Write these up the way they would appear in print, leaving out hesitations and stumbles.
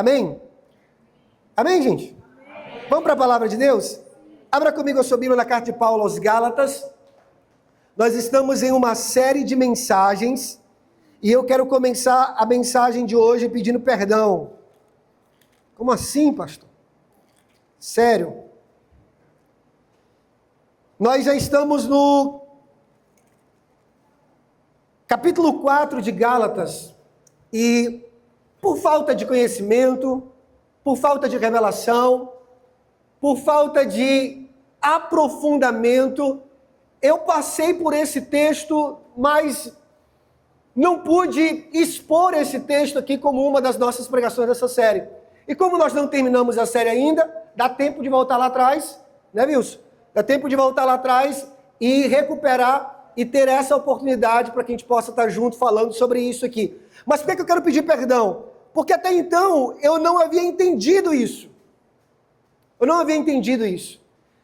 Amém? Amém, gente? Amém. Vamos para a palavra de Deus? Abra comigo a sua Bíblia na carta de Paulo aos Gálatas. Nós estamos em uma série de mensagens e eu quero começar a mensagem de hoje pedindo perdão. Como assim, pastor? Sério? Nós já estamos no capítulo 4 de Gálatas e por falta de conhecimento, por falta de revelação, por falta de aprofundamento, eu passei por esse texto, mas não pude expor esse texto aqui como uma das nossas pregações dessa série. E como nós não terminamos a série ainda, dá tempo de voltar lá atrás, né, Wilson? Dá tempo de voltar lá atrás e recuperar e ter essa oportunidade para que a gente possa estar junto falando sobre isso aqui. Mas por que eu quero pedir perdão? Porque até então eu não havia entendido isso. Eu não havia entendido isso.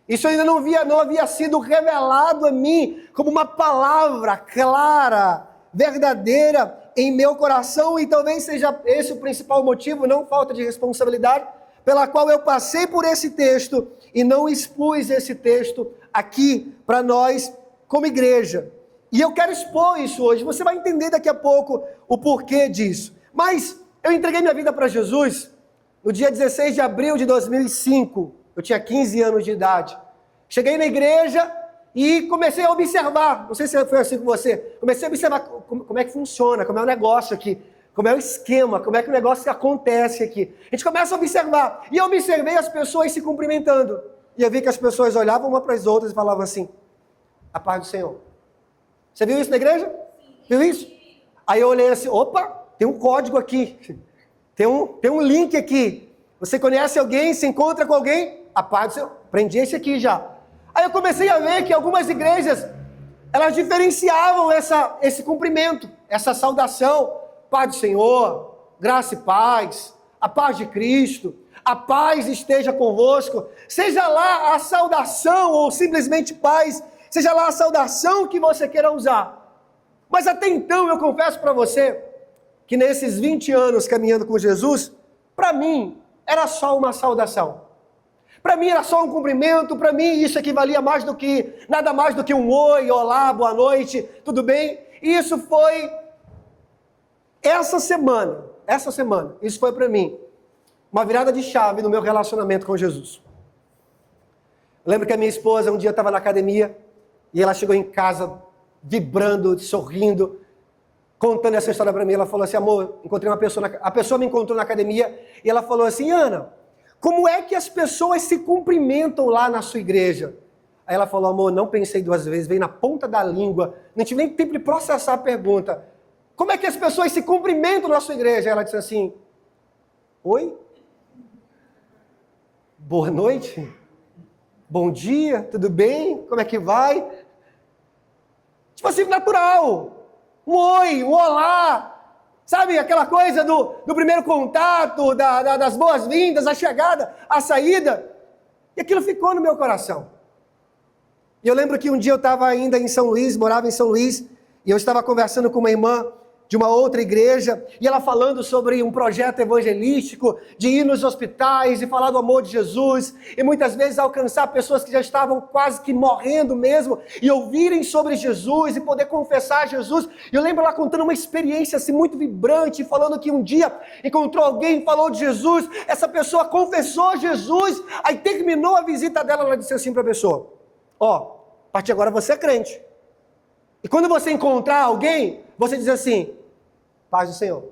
Isso ainda não havia sido revelado a mim como uma palavra clara, verdadeira em meu coração, e talvez seja esse o principal motivo, não falta de responsabilidade, pela qual eu passei por esse texto e não expus esse texto aqui para nós como igreja. E eu quero expor isso hoje. Você vai entender daqui a pouco o porquê disso. Mas eu entreguei minha vida para Jesus no dia 16 de abril de 2005. Eu tinha 15 anos de idade. Cheguei na igreja e comecei a observar. Não sei se foi assim com você. Comecei a observar como é que funciona, como é o negócio aqui, como é o esquema, como é que o negócio acontece aqui. A gente começa a observar. E eu observei as pessoas se cumprimentando. E eu vi que as pessoas olhavam uma para as outras e falavam assim: a paz do Senhor. Você viu isso na igreja? Viu isso? Aí eu olhei assim: opa! Tem um código aqui, tem um link aqui. Você conhece alguém, se encontra com alguém? A paz do Senhor. Aprendi esse aqui já. Aí eu comecei a ver que algumas igrejas, elas diferenciavam esse cumprimento, essa saudação. Paz do Senhor, graça e paz, a paz de Cristo, a paz esteja convosco. Seja lá a saudação ou simplesmente paz, seja lá a saudação que você queira usar. Mas até então eu confesso para você que nesses 20 anos caminhando com Jesus, para mim, era só uma saudação. Para mim era só um cumprimento, para mim isso equivalia nada mais do que um oi, olá, boa noite, tudo bem? E isso foi, essa semana, isso foi para mim uma virada de chave no meu relacionamento com Jesus. Eu lembro que a minha esposa um dia estava na academia e ela chegou em casa vibrando, sorrindo, contando essa história para mim. Ela falou assim: amor, encontrei uma pessoa, a pessoa me encontrou na academia e ela falou assim: Ana, como é que as pessoas se cumprimentam lá na sua igreja? Aí ela falou: amor, não pensei duas vezes, veio na ponta da língua, não tive nem tempo de processar a pergunta. Como é que as pessoas se cumprimentam na sua igreja? Aí ela disse assim: oi? Boa noite? Bom dia? Tudo bem? Como é que vai? Tipo assim, natural. Um oi, um olá, sabe, aquela coisa do primeiro contato, das boas-vindas, a chegada, a saída. E aquilo ficou no meu coração. E eu lembro que um dia eu estava ainda em São Luís, morava em São Luís, e eu estava conversando com uma irmã de uma outra igreja, e ela falando sobre um projeto evangelístico, de ir nos hospitais e falar do amor de Jesus, e muitas vezes alcançar pessoas que já estavam quase que morrendo mesmo, e ouvirem sobre Jesus, e poder confessar Jesus. E eu lembro ela contando uma experiência assim muito vibrante, falando que um dia encontrou alguém, falou de Jesus, essa pessoa confessou Jesus, aí terminou a visita dela, ela disse assim para a pessoa: ó, a partir de agora você é crente. E quando você encontrar alguém, você diz assim: paz do Senhor.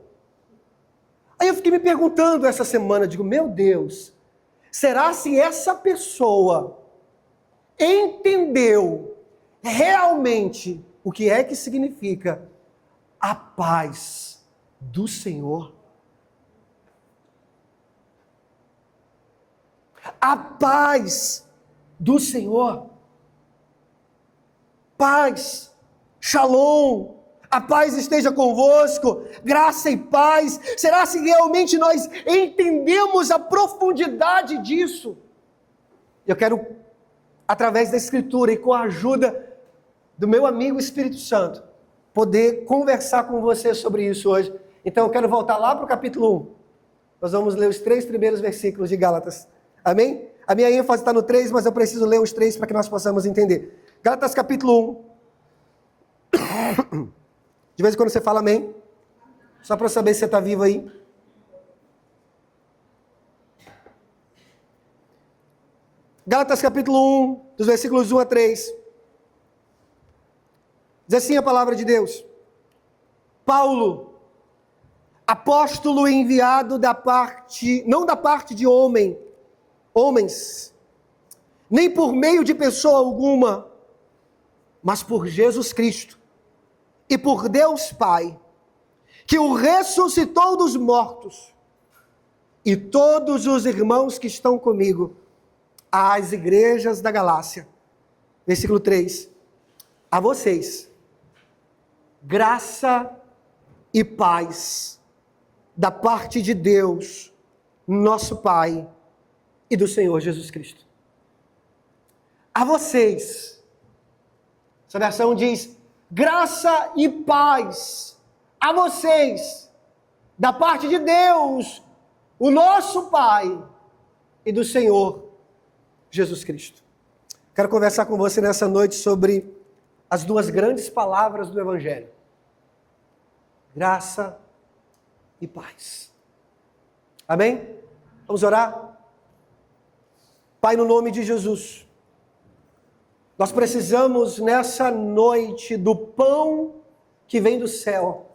Aí eu fiquei me perguntando essa semana, digo: meu Deus, será se essa pessoa entendeu realmente o que é que significa a paz do Senhor? A paz do Senhor. Paz. Shalom, a paz esteja convosco, graça e paz. Será se realmente nós entendemos a profundidade disso? Eu quero, através da Escritura e com a ajuda do meu amigo Espírito Santo, poder conversar com você sobre isso hoje. Então eu quero voltar lá para o capítulo 1. Nós vamos ler os 3 primeiros versículos de Gálatas. Amém? A minha ênfase está no 3, mas eu preciso ler os 3 para que nós possamos entender. Gálatas capítulo 1. De vez em quando você fala amém. Só para eu saber se você está vivo aí. Gálatas capítulo 1, dos versículos 1 a 3. Diz assim a palavra de Deus. Paulo, apóstolo enviado não da parte de homens, nem por meio de pessoa alguma, mas por Jesus Cristo e por Deus Pai, que o ressuscitou dos mortos, e todos os irmãos que estão comigo, às igrejas da Galácia. Versículo 3. A vocês, graça e paz da parte de Deus, nosso Pai, e do Senhor Jesus Cristo. A vocês. Essa versão diz, graça e paz a vocês, da parte de Deus, o nosso Pai, e do Senhor Jesus Cristo. Quero conversar com você nessa noite sobre as 2 grandes palavras do Evangelho. Graça e paz. Amém? Vamos orar? Pai, no nome de Jesus, nós precisamos nessa noite do pão que vem do céu,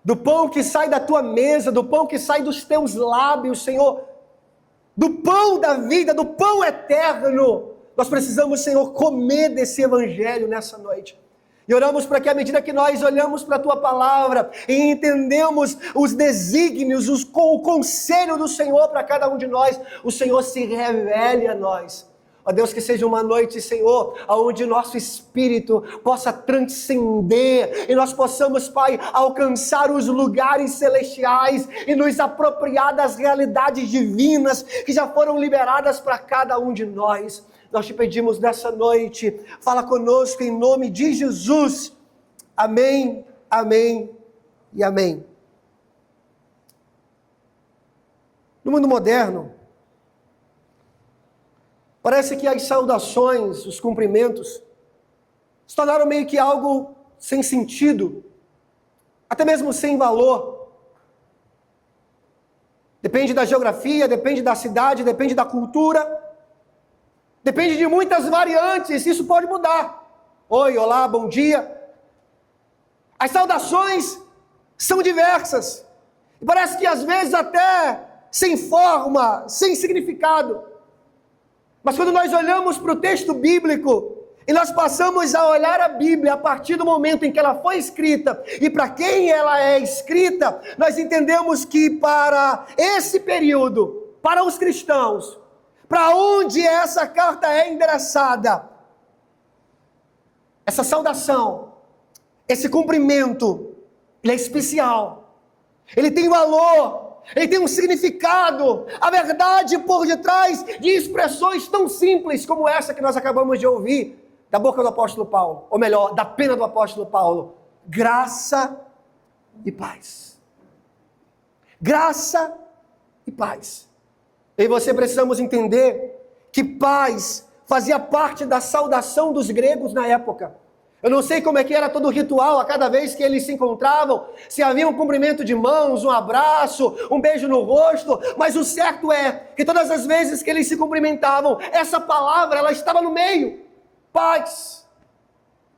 do pão que sai da tua mesa, do pão que sai dos teus lábios, Senhor, do pão da vida, do pão eterno. Nós precisamos, Senhor, comer desse Evangelho nessa noite. E oramos para que à medida que nós olhamos para a Tua Palavra e entendemos os desígnios, o conselho do Senhor para cada um de nós, o Senhor se revele a nós. Ó Deus, que seja uma noite, Senhor, onde nosso espírito possa transcender e nós possamos, Pai, alcançar os lugares celestiais e nos apropriar das realidades divinas que já foram liberadas para cada um de nós. Nós te pedimos nessa noite, fala conosco em nome de Jesus. Amém, amém e amém. No mundo moderno, parece que as saudações, os cumprimentos, se tornaram meio que algo sem sentido, até mesmo sem valor. Depende da geografia, depende da cidade, depende da cultura, depende de muitas variantes, isso pode mudar. Oi, olá, bom dia. As saudações são diversas, e parece que às vezes até sem forma, sem significado. Mas quando nós olhamos para o texto bíblico, e nós passamos a olhar a Bíblia a partir do momento em que ela foi escrita, e para quem ela é escrita, nós entendemos que para esse período, para os cristãos, para onde essa carta é endereçada, essa saudação, esse cumprimento, ele é especial, ele tem valor, ele tem um significado, a verdade por detrás de expressões tão simples como essa que nós acabamos de ouvir da boca do apóstolo Paulo, ou melhor, da pena do apóstolo Paulo. Graça e paz. Graça e paz. Eu e você precisamos entender que paz fazia parte da saudação dos gregos na época. Eu não sei como é que era todo o ritual a cada vez que eles se encontravam, se havia um cumprimento de mãos, um abraço, um beijo no rosto, mas o certo é que todas as vezes que eles se cumprimentavam, essa palavra, ela estava no meio. Paz.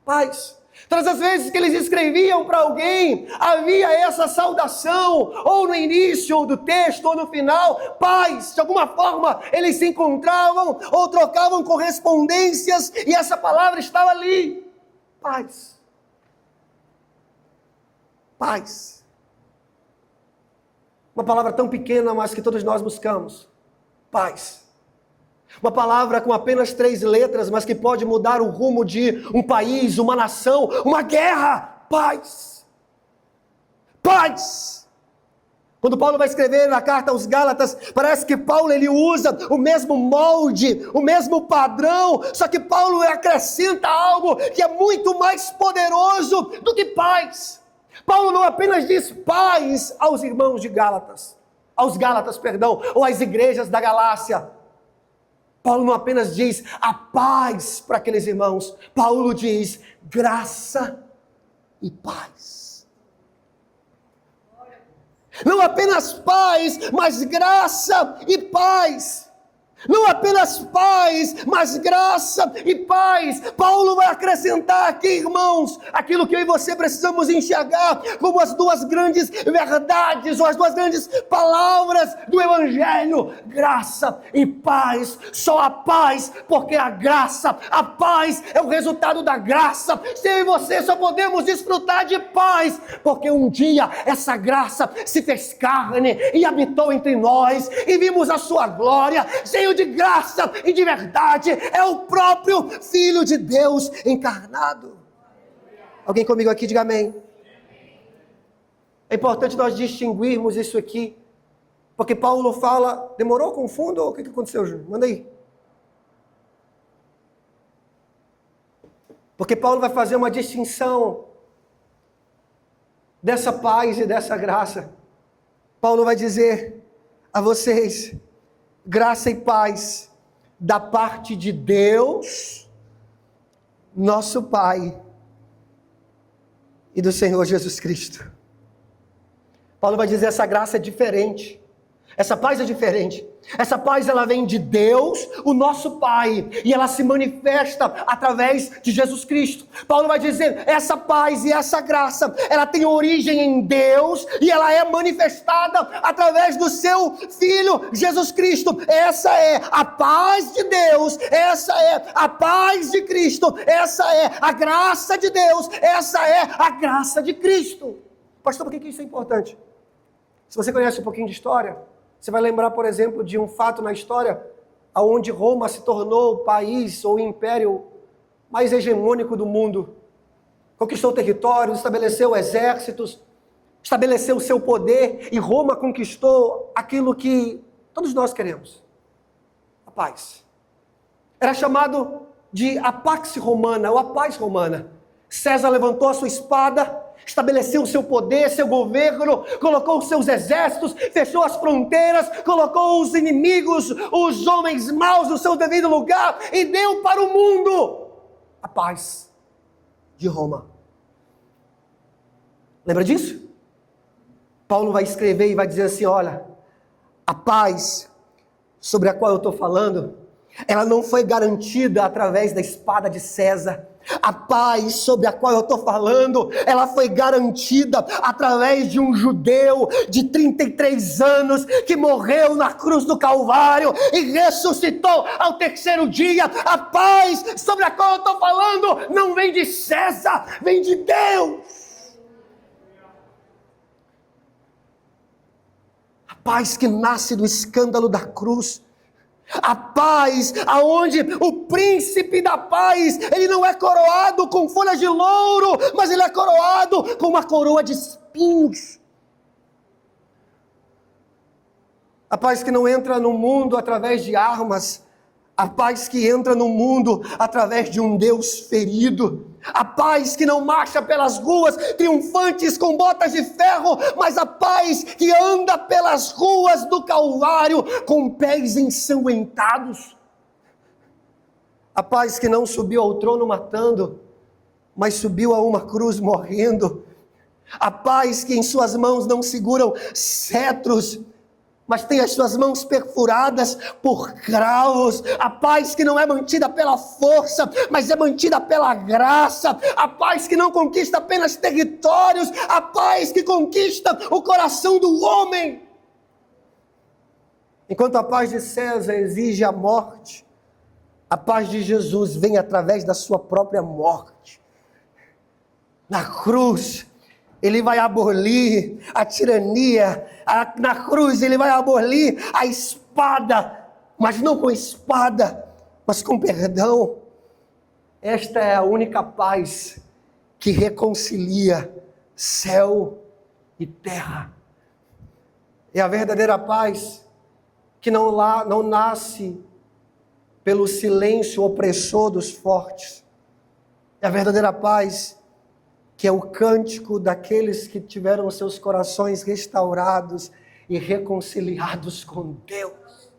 Paz. Todas as vezes que eles escreviam para alguém, havia essa saudação, ou no início do texto, ou no final, paz. De alguma forma, eles se encontravam, ou trocavam correspondências, e essa palavra estava ali. Paz. Paz. Uma palavra tão pequena, mas que todos nós buscamos. Paz. Uma palavra com apenas 3 letras, mas que pode mudar o rumo de um país, uma nação, uma guerra. Paz. Paz. Quando Paulo vai escrever na carta aos Gálatas, parece que Paulo ele usa o mesmo molde, o mesmo padrão, só que Paulo acrescenta algo que é muito mais poderoso do que paz. Paulo não apenas diz paz aos irmãos de Gálatas, aos Gálatas, ou às igrejas da Galácia. Paulo não apenas diz a paz para aqueles irmãos, Paulo diz graça e paz. Não apenas paz, mas graça e paz. Não apenas paz, mas graça e paz. Paulo vai acrescentar aqui, irmãos, aquilo que eu e você precisamos enxergar como as duas grandes verdades, ou as duas grandes palavras do Evangelho: graça e paz. Só a paz, porque a graça, a paz é o resultado da graça. Se eu e você só podemos desfrutar de paz, porque um dia essa graça se fez carne e habitou entre nós, e vimos a sua glória, cheio de graça e de verdade. É o próprio Filho de Deus encarnado. Alguém comigo aqui, diga amém. É importante nós distinguirmos isso aqui, porque Paulo fala, demorou com o fundo ou o que aconteceu, Júnior? Manda aí. Porque Paulo vai fazer uma distinção dessa paz e dessa graça. Paulo vai dizer a vocês: graça e paz da parte de Deus, nosso Pai, e do Senhor Jesus Cristo. Paulo vai dizer: essa graça é diferente, essa paz é diferente. Essa paz, ela vem de Deus, o nosso Pai, e ela se manifesta através de Jesus Cristo. Paulo vai dizer: essa paz e essa graça, ela tem origem em Deus, e ela é manifestada através do seu Filho, Jesus Cristo. Essa é a paz de Deus, essa é a paz de Cristo, essa é a graça de Deus, essa é a graça de Cristo. Pastor, por que isso é importante? Se você conhece um pouquinho de história, você vai lembrar, por exemplo, de um fato na história onde Roma se tornou o país ou o império mais hegemônico do mundo. Conquistou territórios, estabeleceu exércitos, estabeleceu o seu poder, e Roma conquistou aquilo que todos nós queremos: a paz. Era chamado de a Pax Romana, ou a paz romana. César levantou a sua espada, estabeleceu o seu poder, seu governo, colocou os seus exércitos, fechou as fronteiras, colocou os inimigos, os homens maus no seu devido lugar, e deu para o mundo a paz de Roma. Lembra disso? Paulo vai escrever e vai dizer assim: olha, a paz sobre a qual eu estou falando, ela não foi garantida através da espada de César. A paz sobre a qual eu estou falando, ela foi garantida através de um judeu de 33 anos que morreu na cruz do Calvário e ressuscitou ao terceiro dia. A paz sobre a qual eu estou falando não vem de César, vem de Deus. A paz que nasce do escândalo da cruz. A paz aonde o príncipe da paz, ele não é coroado com folhas de louro, mas ele é coroado com uma coroa de espinhos. A paz que não entra no mundo através de armas, a paz que entra no mundo através de um Deus ferido. A paz que não marcha pelas ruas triunfantes com botas de ferro, mas a paz que anda pelas ruas do Calvário com pés ensanguentados. A paz que não subiu ao trono matando, mas subiu a uma cruz morrendo. A paz que em suas mãos não seguram cetros, mas tem as suas mãos perfuradas por cravos. A paz que não é mantida pela força, mas é mantida pela graça. A paz que não conquista apenas territórios, a paz que conquista o coração do homem. Enquanto a paz de César exige a morte, a paz de Jesus vem através da sua própria morte. Na cruz, ele vai abolir a tirania. Na cruz ele vai abolir a espada, mas não com espada, mas com perdão. Esta é a única paz que reconcilia céu e terra. É a verdadeira paz que não nasce pelo silêncio opressor dos fortes. É a verdadeira paz que é o cântico daqueles que tiveram seus corações restaurados e reconciliados com Deus.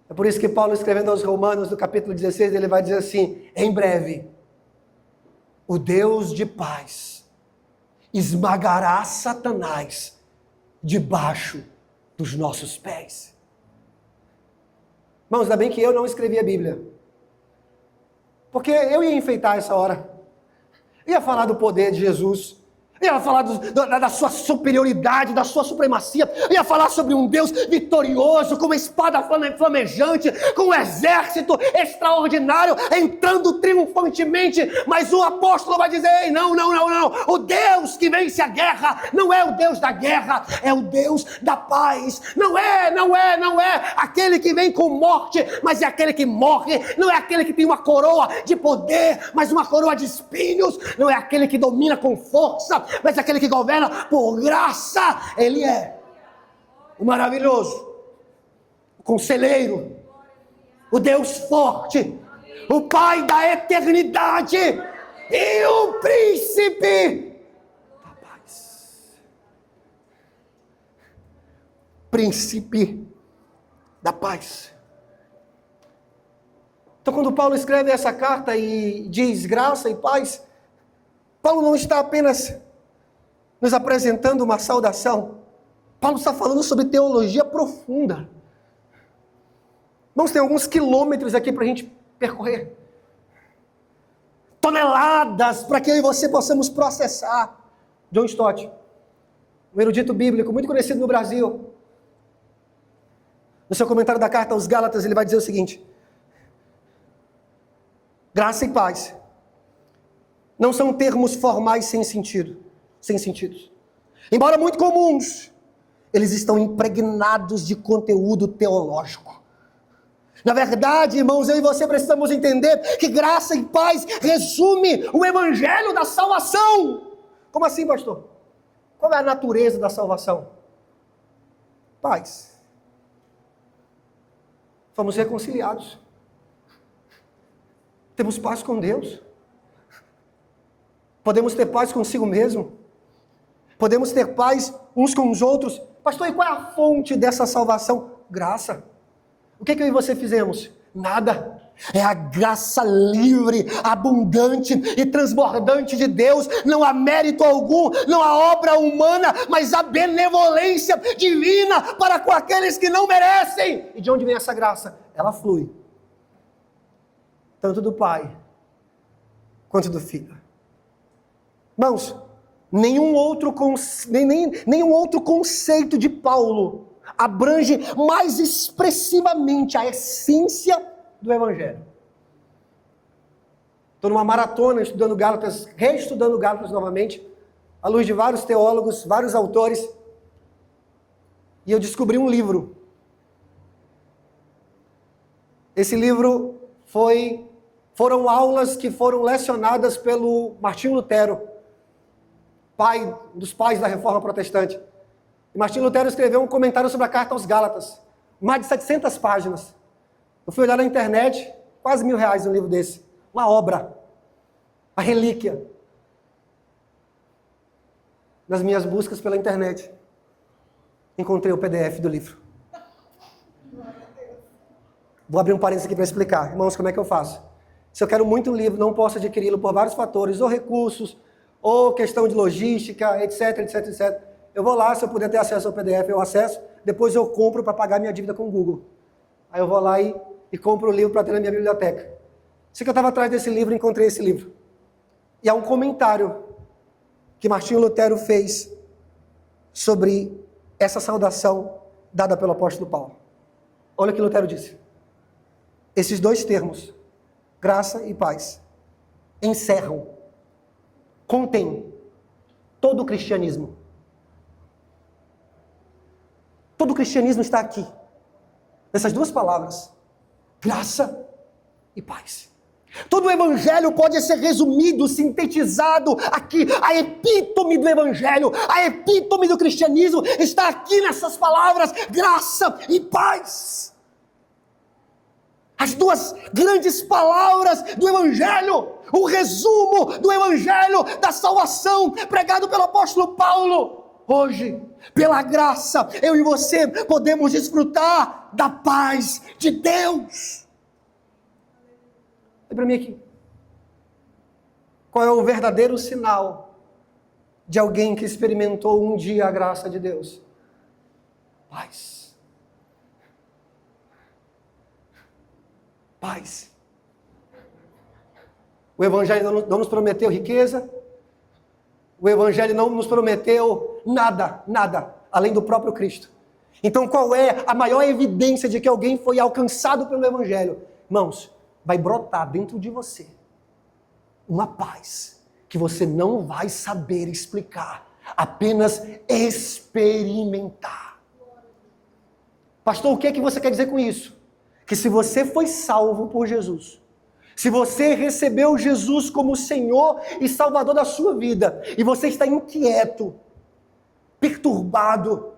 É por isso que Paulo, escrevendo aos Romanos, no capítulo 16, ele vai dizer assim: em breve, o Deus de paz esmagará Satanás debaixo dos nossos pés. Irmãos, ainda bem que eu não escrevi a Bíblia, porque eu ia enfeitar essa hora, ia falar do poder de Jesus, ia falar da sua superioridade, da sua supremacia, ia falar sobre um Deus vitorioso, com uma espada flamejante, com um exército extraordinário, entrando triunfantemente, mas o apóstolo vai dizer: ei, não, o Deus que vence a guerra não é o Deus da guerra, é o Deus da paz. Não é aquele que vem com morte, mas é aquele que morre. Não é aquele que tem uma coroa de poder, mas uma coroa de espinhos. Não é aquele que domina com força, mas aquele que governa por graça. Ele é o maravilhoso, o conselheiro, o Deus forte, o Pai da eternidade e o príncipe da paz. Príncipe da paz. Então, quando Paulo escreve essa carta e diz graça e paz, Paulo não está apenas nos apresentando uma saudação. Paulo está falando sobre teologia profunda. Vamos ter alguns quilômetros aqui para a gente percorrer. Toneladas para que eu e você possamos processar. John Stott, um erudito bíblico muito conhecido no Brasil, no seu comentário da carta aos Gálatas, ele vai dizer o seguinte: graça e paz não são termos formais sem sentidos. Embora muito comuns, eles estão impregnados de conteúdo teológico. Na verdade, irmãos, eu e você precisamos entender que graça e paz resume o evangelho da salvação. Como assim, pastor? Qual é a natureza da salvação? Paz. Fomos reconciliados. Temos paz com Deus. Podemos ter paz consigo mesmo. Podemos ter paz uns com os outros. Pastor, e qual é a fonte dessa salvação? Graça. O que eu e você fizemos? Nada. É a graça livre, abundante e transbordante de Deus. Não há mérito algum, não há obra humana, mas a benevolência divina para com aqueles que não merecem. E de onde vem essa graça? Ela flui tanto do Pai quanto do Filho. Irmãos, nenhum outro conceito de Paulo abrange mais expressivamente a essência do Evangelho. Estou numa maratona estudando Gálatas, reestudando Gálatas novamente, à luz de vários teólogos, vários autores, e eu descobri um livro. Esse livro foram aulas que foram lecionadas pelo Martinho Lutero, pai dos pais da Reforma Protestante. E Martinho Lutero escreveu um comentário sobre a carta aos Gálatas, mais de 700 páginas. Eu fui olhar na internet, quase R$1.000 um livro desse, uma obra, a relíquia. Nas minhas buscas pela internet, encontrei o PDF do livro. Vou abrir um parênteses aqui para explicar. Irmãos, como é que eu faço? Se eu quero muito um livro, não posso adquiri-lo por vários fatores, ou recursos, ou questão de logística, etc. Eu vou lá, se eu puder ter acesso ao PDF, eu acesso, depois eu compro para pagar minha dívida com o Google. Aí eu vou lá e compro o livro para ter na minha biblioteca. Sei que eu estava atrás desse livro, encontrei esse livro. E há um comentário que Martinho Lutero fez sobre essa saudação dada pelo apóstolo Paulo. Olha o que Lutero disse. Esses dois termos, graça e paz, encerram, contêm todo o cristianismo. Todo o cristianismo está aqui, nessas duas palavras, graça e paz. Todo o evangelho pode ser resumido, sintetizado aqui. A epítome do evangelho, a epítome do cristianismo está aqui nessas palavras, graça e paz. As duas grandes palavras do evangelho, o resumo do evangelho da salvação pregado pelo apóstolo Paulo. hoje, pela graça, eu e você podemos desfrutar da paz de Deus. Olha para mim aqui. Qual é o verdadeiro sinal de alguém que experimentou um dia a graça de Deus? Paz. Paz. O Evangelho não nos prometeu riqueza. O Evangelho não nos prometeu nada, além do próprio Cristo. Então qual é a maior evidência de que alguém foi alcançado pelo Evangelho? Irmãos, vai brotar dentro de você uma paz que você não vai saber explicar, apenas experimentar. Pastor, o que é que você quer dizer com isso? Que se você foi salvo por Jesus, se você recebeu Jesus como Senhor e Salvador da sua vida, e você está inquieto, perturbado,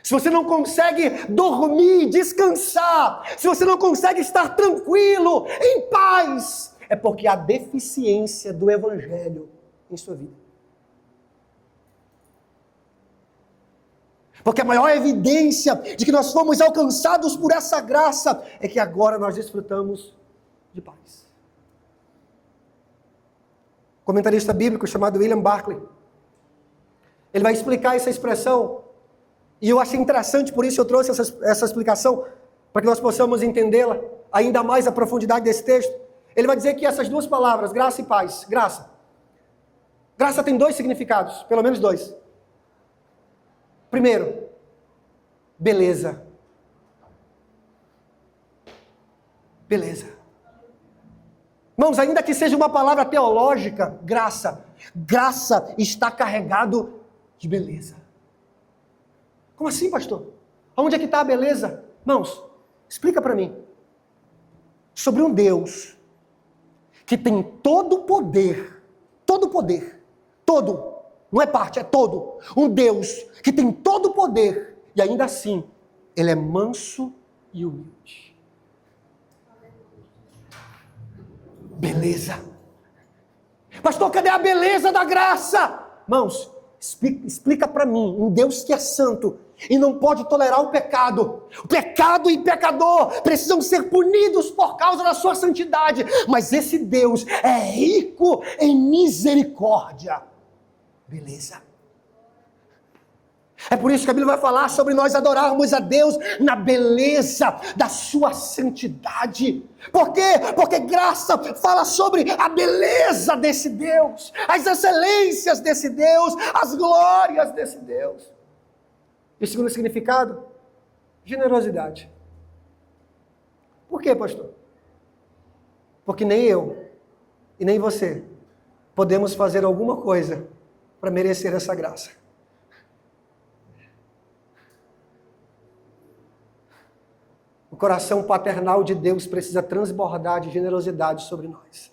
se você não consegue dormir, descansar, se você não consegue estar tranquilo, em paz, é porque há deficiência do Evangelho em sua vida. Porque a maior evidência de que nós fomos alcançados por essa graça é que agora nós desfrutamos de paz. Comentarista bíblico chamado William Barclay, ele vai explicar essa expressão, e eu achei interessante, por isso eu trouxe essa explicação, para que nós possamos entendê-la ainda mais a profundidade desse texto. Ele vai dizer que essas duas palavras, graça e paz, graça tem dois significados, pelo menos dois. Primeiro, beleza. Beleza. Irmãos, ainda que seja uma palavra teológica, graça está carregado de beleza. Como assim, pastor? Onde é que está a beleza? Irmãos, explica para mim. Sobre um Deus que tem todo o poder, não é parte, é todo. Um Deus que tem todo o poder e ainda assim, ele é manso e humilde. Beleza. Pastor, cadê a beleza da graça? Irmãos, explica para mim, um Deus que é santo e não pode tolerar o pecado. O pecado e pecador precisam ser punidos por causa da sua santidade. Mas esse Deus é rico em misericórdia. Beleza. É por isso que a Bíblia vai falar sobre nós adorarmos a Deus na beleza da sua santidade. Por quê? Porque graça fala sobre a beleza desse Deus, as excelências desse Deus, as glórias desse Deus. E o segundo significado? Generosidade. Por quê, pastor? Porque nem eu e nem você podemos fazer alguma coisa para merecer essa graça. O coração paternal de Deus precisa transbordar de generosidade sobre nós.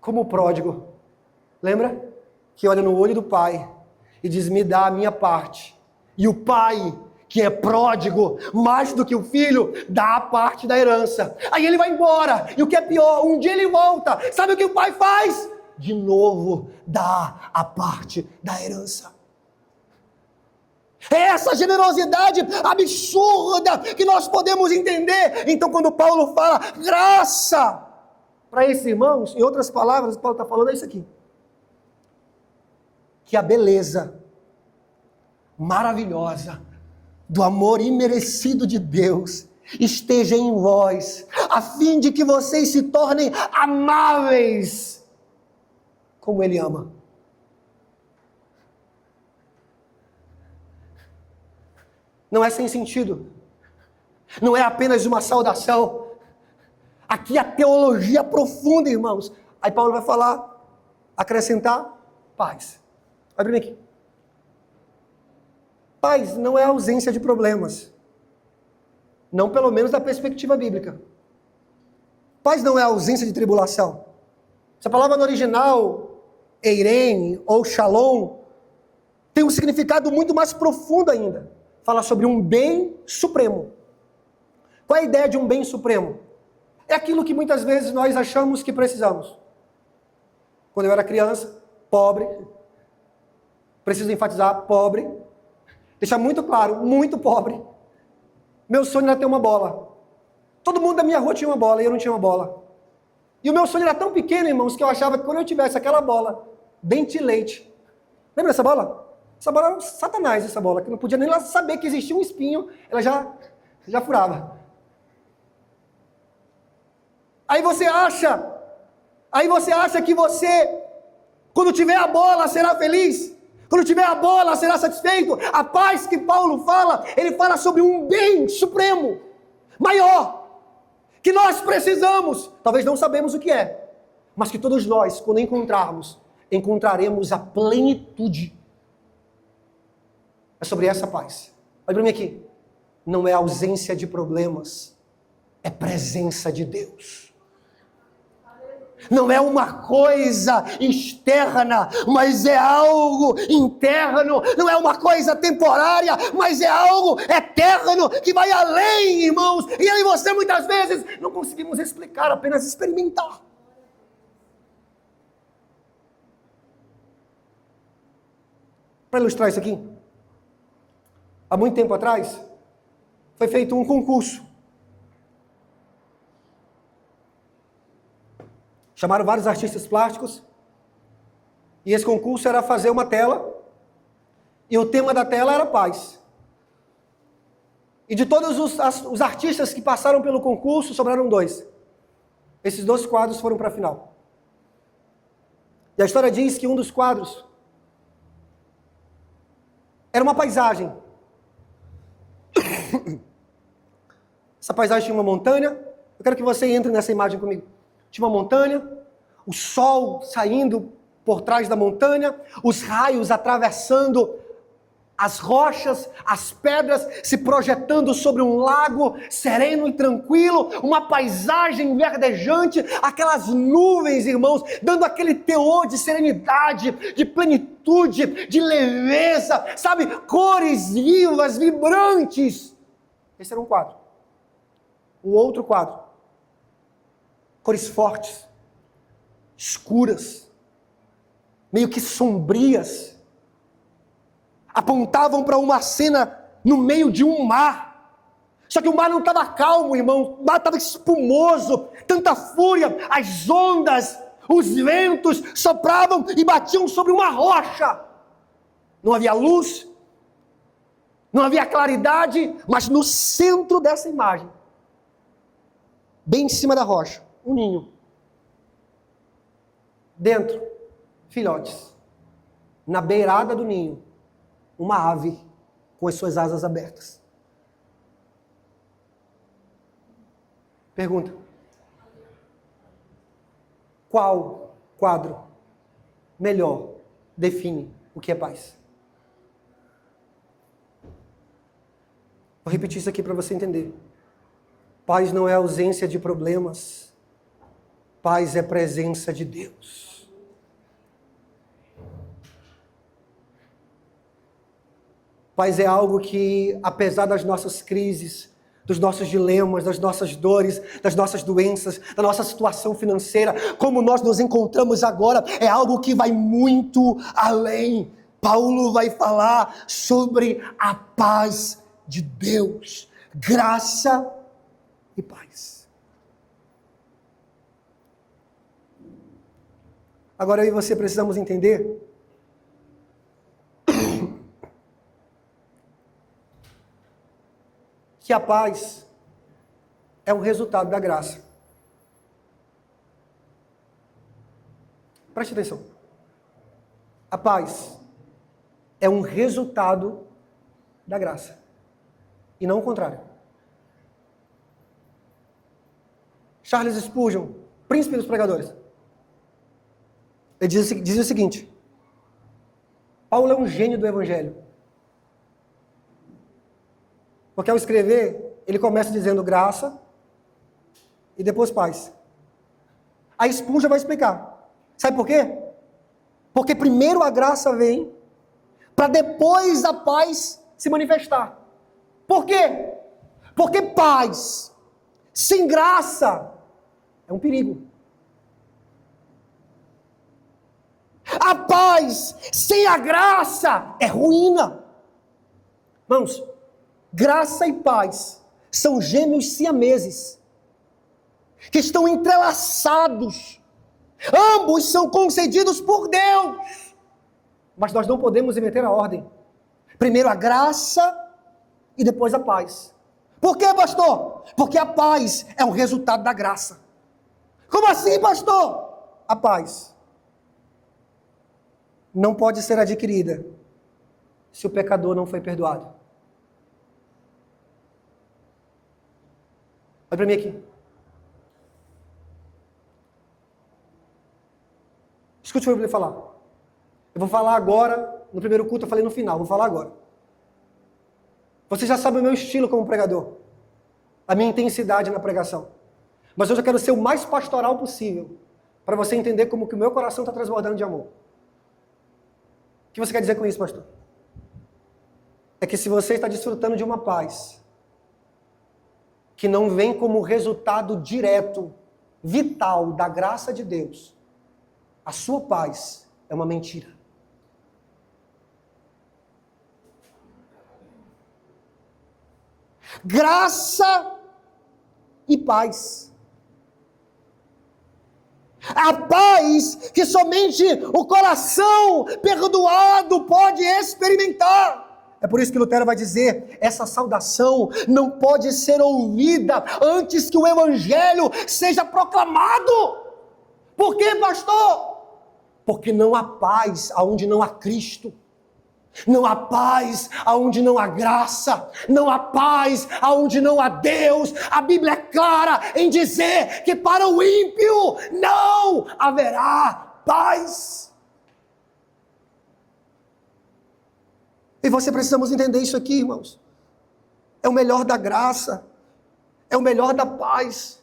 Como o pródigo, lembra? Que olha no olho do pai e diz, me dá a minha parte. E o pai, que é pródigo, mais do que o filho, dá a parte da herança. Aí ele vai embora, e o que é pior, um dia ele volta. Sabe o que o pai faz? De novo, dá a parte da herança. É essa generosidade absurda que nós podemos entender. Então, quando Paulo fala graça para esses irmãos, em outras palavras, Paulo está falando isso aqui. Que a beleza maravilhosa do amor imerecido de Deus esteja em vós, a fim de que vocês se tornem amáveis como Ele ama. Não é sem sentido. Não é apenas uma saudação. Aqui a teologia profunda, irmãos. Aí Paulo vai falar, acrescentar, paz. Vai para mim aqui. Paz não é ausência de problemas. Não pelo menos da perspectiva bíblica. Paz não é ausência de tribulação. Essa palavra no original, eirene ou shalom, tem um significado muito mais profundo ainda. Fala sobre um bem supremo. Qual é a ideia de um bem supremo? É aquilo que muitas vezes nós achamos que precisamos. Quando eu era criança, pobre, Preciso enfatizar, pobre. Deixar muito claro, muito pobre. Meu sonho era ter uma bola. Todo mundo da minha rua tinha uma bola e eu não tinha uma bola. E o meu sonho era tão pequeno, irmãos, que eu achava que quando eu tivesse aquela bola, dente de leite. Lembra dessa bola? Essa bola era um satanás, essa bola, que não podia nem lá saber que existia um espinho, ela já furava. Aí você acha que você, quando tiver a bola, será feliz? Quando tiver a bola, será satisfeito? A paz que Paulo fala, ele fala sobre um bem supremo, maior, que nós precisamos, talvez não sabemos o que é, mas que todos nós, quando encontraremos a plenitude. É sobre essa paz. Olha para mim aqui. Não é ausência de problemas, é presença de Deus. Não é uma coisa externa, mas é algo interno. Não é uma coisa temporária, mas é algo eterno que vai além, irmãos. E eu e você muitas vezes não conseguimos explicar, apenas experimentar. Para ilustrar isso aqui, há muito tempo atrás, foi feito um concurso. Chamaram vários artistas plásticos. E esse concurso era fazer uma tela. E o tema da tela era paz. E de todos os artistas que passaram pelo concurso, sobraram 2. Esses 2 quadros foram para a final. E a história diz que um dos quadros era uma paisagem. Essa paisagem tinha uma montanha. Eu quero que você entre nessa imagem comigo. Tinha uma montanha, o sol saindo por trás da montanha, os raios atravessando as rochas, as pedras, se projetando sobre um lago sereno e tranquilo, uma paisagem verdejante, aquelas nuvens, irmãos, dando aquele teor de serenidade, de plenitude, de leveza, sabe, cores vivas, vibrantes. Esse era um quadro. O outro quadro, cores fortes, escuras, meio que sombrias, apontavam para uma cena no meio de um mar. Só que o mar não estava calmo, irmão, o mar estava espumoso, tanta fúria, as ondas, os ventos sopravam e batiam sobre uma rocha. Não havia luz, não havia claridade, mas no centro dessa imagem, bem em cima da rocha, um ninho. Dentro, filhotes. Na beirada do ninho, uma ave com as suas asas abertas. Pergunta: qual quadro melhor define o que é paz? Vou repetir isso aqui para você entender. Paz não é ausência de problemas. Paz é presença de Deus. Paz é algo que, apesar das nossas crises, dos nossos dilemas, das nossas dores, das nossas doenças, da nossa situação financeira, como nós nos encontramos agora, é algo que vai muito além. Paulo vai falar sobre a paz de Deus, graça e paz. Agora eu e você precisamos entender que a paz é um resultado da graça. Preste atenção. A paz é um resultado da graça. E não o contrário. Charles Spurgeon, príncipe dos pregadores, ele diz o seguinte: Paulo é um gênio do evangelho. Porque ao escrever, ele começa dizendo graça e depois paz. A Spurgeon vai explicar. Sabe por quê? Porque primeiro a graça vem, para depois a paz se manifestar. Por quê? Porque paz sem graça é um perigo. A paz sem a graça é ruína. Vamos, graça e paz são gêmeos siameses, que estão entrelaçados. Ambos são concedidos por Deus. Mas nós não podemos inverter a ordem. Primeiro a graça e depois a paz. Por quê, pastor? Porque a paz é o resultado da graça. Como assim, pastor? A paz não pode ser adquirida se o pecador não foi perdoado. Olha para mim aqui. Escute o que eu vou falar. Eu vou falar agora, no primeiro culto eu falei no final, vou falar agora. Você já sabe o meu estilo como pregador, a minha intensidade na pregação. Mas hoje eu quero ser o mais pastoral possível, para você entender como que o meu coração está transbordando de amor. O que você quer dizer com isso, pastor? É que se você está desfrutando de uma paz, que não vem como resultado direto, vital, da graça de Deus, a sua paz é uma mentira. Graça e paz. A paz que somente o coração perdoado pode experimentar. É por isso que Lutero vai dizer, essa saudação não pode ser ouvida antes que o evangelho seja proclamado. Por quê, pastor? Porque não há paz aonde não há Cristo. Não há paz aonde não há graça, não há paz aonde não há Deus. A Bíblia é clara em dizer que para o ímpio não haverá paz. E você precisamos entender isso aqui, irmãos. É o melhor da graça, é o melhor da paz,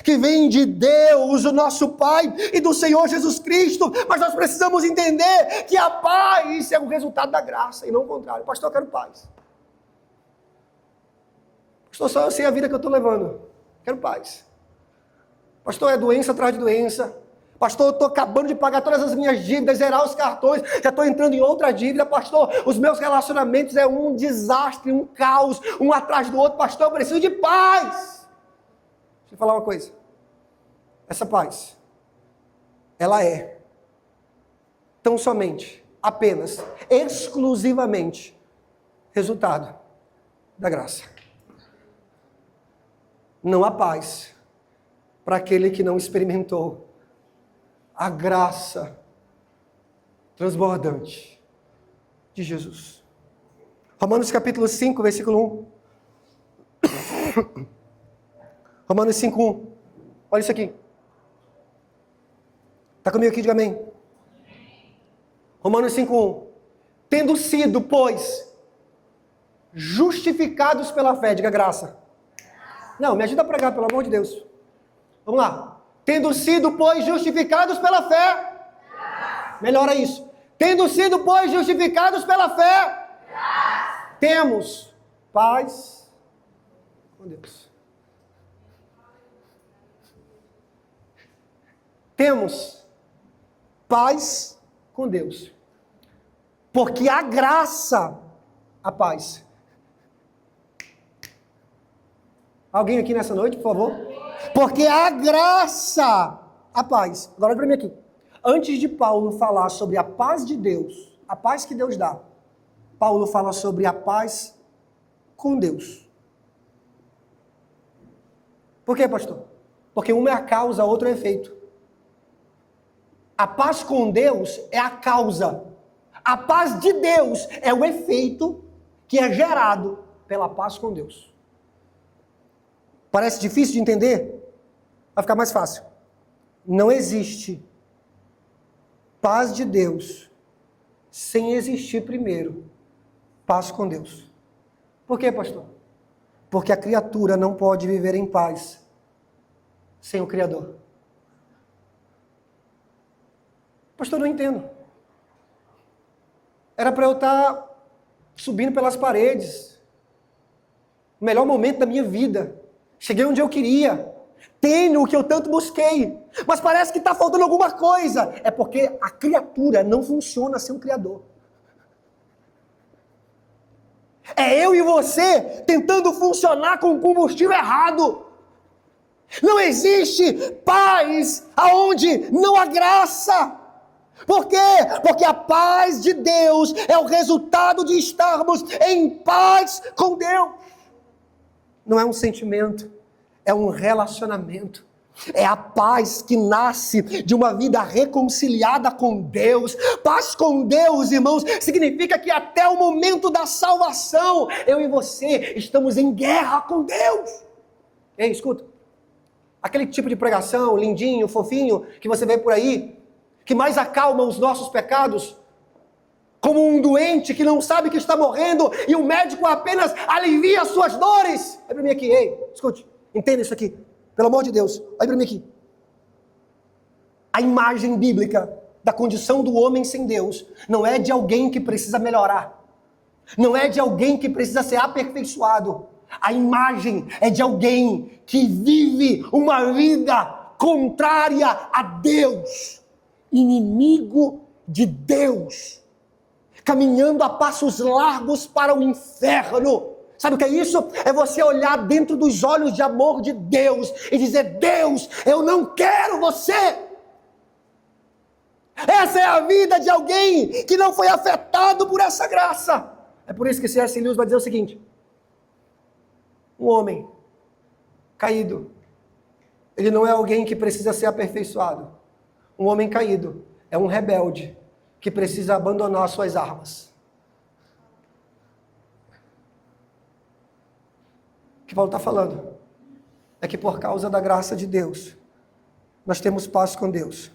que vem de Deus, o nosso Pai, e do Senhor Jesus Cristo. Mas nós precisamos entender que a paz é o resultado da graça, e não o contrário. Pastor, eu quero paz. Pastor, só eu sei a vida que eu estou levando. Quero paz. Pastor, é doença atrás de doença. Pastor, eu estou acabando de pagar todas as minhas dívidas, zerar os cartões, já estou entrando em outra dívida. Pastor, os meus relacionamentos é um desastre, um caos, um atrás do outro. Pastor, eu preciso de paz. Deixa eu falar uma coisa. Essa paz, ela é tão somente, apenas, exclusivamente, resultado da graça. Não há paz para aquele que não experimentou a graça transbordante de Jesus. Romanos capítulo 5, versículo 1. Romanos 5:1. Olha isso aqui. Está comigo aqui? Diga amém. Romanos 5:1. Tendo sido, pois, justificados pela fé. Diga graça. Não, me ajuda a pregar, pelo amor de Deus. Vamos lá. Tendo sido, pois, justificados pela fé. Melhora isso. Tendo sido, pois, justificados pela fé. Temos paz com Deus. Temos paz com Deus. Porque a graça, a paz. Alguém aqui nessa noite, por favor? Porque a graça, a paz. Agora olha para mim aqui. Antes de Paulo falar sobre a paz de Deus, a paz que Deus dá, Paulo fala sobre a paz com Deus. Por quê, pastor? Porque uma é a causa, a outra é o efeito. A paz com Deus é a causa. A paz de Deus é o efeito que é gerado pela paz com Deus. Parece difícil de entender? Vai ficar mais fácil. Não existe paz de Deus sem existir primeiro paz com Deus. Por quê, pastor? Porque a criatura não pode viver em paz sem o Criador. Pastor, eu não entendo. Era para eu estar subindo pelas paredes. O melhor momento da minha vida. Cheguei onde eu queria. Tenho o que eu tanto busquei, mas parece que está faltando alguma coisa. É porque a criatura não funciona sem um Criador. É eu e você tentando funcionar com o combustível errado. Não existe paz aonde não há graça. Por quê? Porque a paz de Deus é o resultado de estarmos em paz com Deus. Não é um sentimento, é um relacionamento. É a paz que nasce de uma vida reconciliada com Deus. Paz com Deus, irmãos, significa que até o momento da salvação, eu e você estamos em guerra com Deus. Ei, escuta. Aquele tipo de pregação, lindinho, fofinho, que você vê por aí, que mais acalma os nossos pecados, como um doente que não sabe que está morrendo e o médico apenas alivia as suas dores. Olha para mim aqui, ei, escute, entenda isso aqui, pelo amor de Deus, olha para mim aqui. A imagem bíblica da condição do homem sem Deus não é de alguém que precisa melhorar, não é de alguém que precisa ser aperfeiçoado. A imagem é de alguém que vive uma vida contrária a Deus, inimigo de Deus, caminhando a passos largos para o inferno. Sabe o que é isso? É você olhar dentro dos olhos de amor de Deus e dizer: Deus, eu não quero você. Essa é a vida de alguém que não foi afetado por essa graça. É por isso que C.S. Lewis vai dizer o seguinte: um homem caído, ele não é alguém que precisa ser aperfeiçoado. Um homem caído é um rebelde que precisa abandonar suas armas. O que Paulo está falando é que por causa da graça de Deus, nós temos paz com Deus.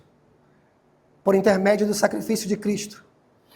Por intermédio do sacrifício de Cristo,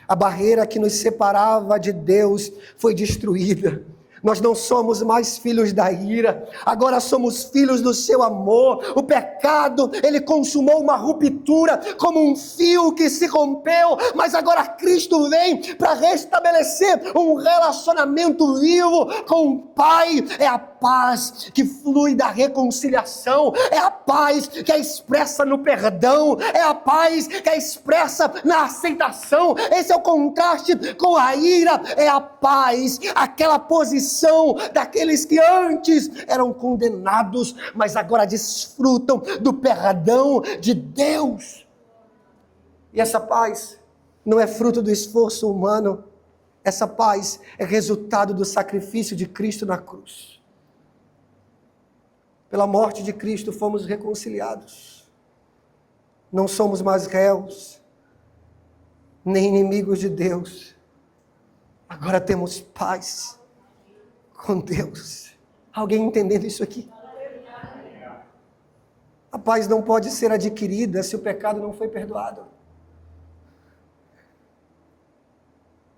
a barreira que nos separava de Deus foi destruída. Nós não somos mais filhos da ira, agora somos filhos do seu amor. O pecado, ele consumou uma ruptura, como um fio que se rompeu, mas agora Cristo vem para restabelecer um relacionamento vivo com o Pai. É a paz que flui da reconciliação, é a paz que é expressa no perdão, é a paz que é expressa na aceitação. Esse é o contraste com a ira, é a paz, aquela posição daqueles que antes eram condenados, mas agora desfrutam do perdão de Deus. E essa paz não é fruto do esforço humano, essa paz é resultado do sacrifício de Cristo na cruz. Pela morte de Cristo fomos reconciliados. Não somos mais réus, nem inimigos de Deus. Agora temos paz com Deus. Alguém entendendo isso aqui? A paz não pode ser adquirida se o pecado não foi perdoado.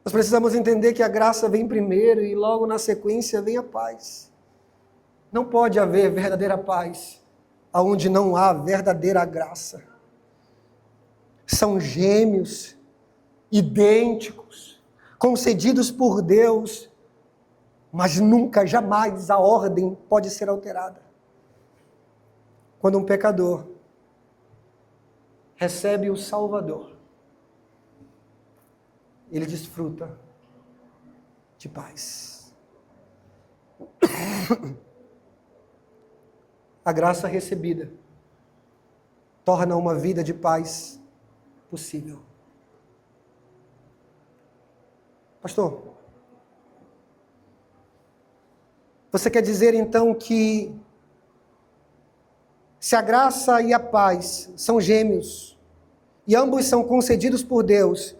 Nós precisamos entender que a graça vem primeiro e logo na sequência vem a paz. Não pode haver verdadeira paz aonde não há verdadeira graça. São gêmeos, idênticos, concedidos por Deus, mas nunca, jamais a ordem pode ser alterada. Quando um pecador recebe o Salvador, ele desfruta de paz. A graça recebida torna uma vida de paz possível. Pastor, você quer dizer então que se a graça e a paz são gêmeos e ambos são concedidos por Deus,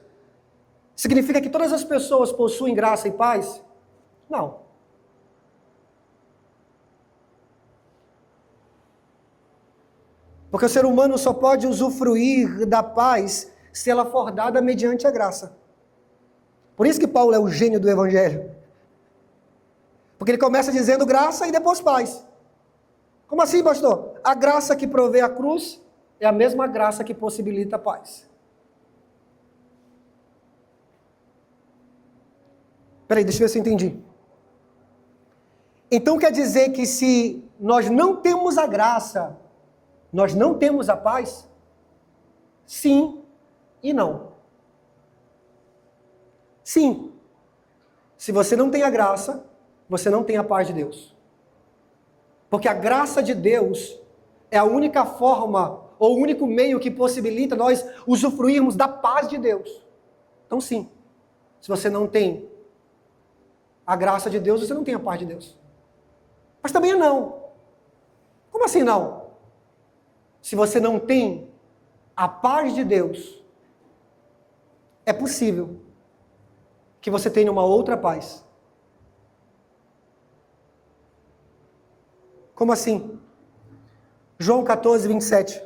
significa que todas as pessoas possuem graça e paz? Não. Porque o ser humano só pode usufruir da paz se ela for dada mediante a graça. Por isso que Paulo é o gênio do Evangelho. Porque ele começa dizendo graça e depois paz. Como assim, pastor? A graça que provê a cruz é a mesma graça que possibilita a paz. Peraí, deixa eu ver se eu entendi. Então quer dizer que se nós não temos a graça, nós não temos a paz? Sim e não. Sim. Se você não tem a graça, você não tem a paz de Deus. Porque a graça de Deus é a única forma, ou o único meio que possibilita nós usufruirmos da paz de Deus. Então sim, se você não tem a graça de Deus, você não tem a paz de Deus. Mas também não. Como assim não? Se você não tem a paz de Deus, é possível que você tenha uma outra paz. Como assim? João 14, 27.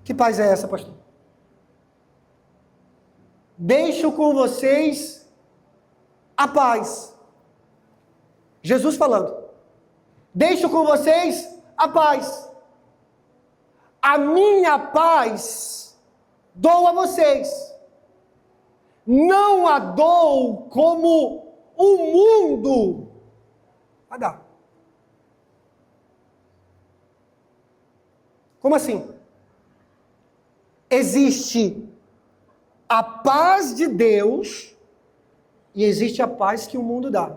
Que paz é essa, pastor? Deixo com vocês a paz. Jesus falando. Deixo com vocês a paz. A minha paz dou a vocês. Não a dou como o mundo a dá. Como assim? Existe a paz de Deus e existe a paz que o mundo dá.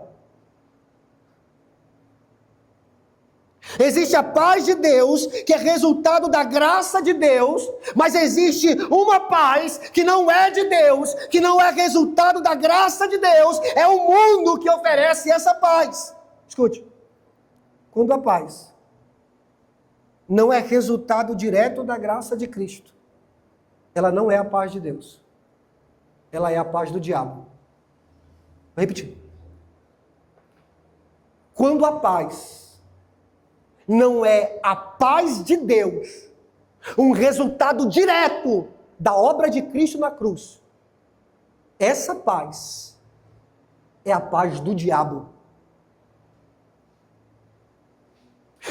Existe a paz de Deus, que é resultado da graça de Deus, mas existe uma paz que não é de Deus, que não é resultado da graça de Deus, é o mundo que oferece essa paz. Escute, quando a paz não é resultado direto da graça de Cristo, ela não é a paz de Deus, ela é a paz do diabo. Vou repetir. Quando a paz não é a paz de Deus, um resultado direto da obra de Cristo na cruz, essa paz é a paz do diabo.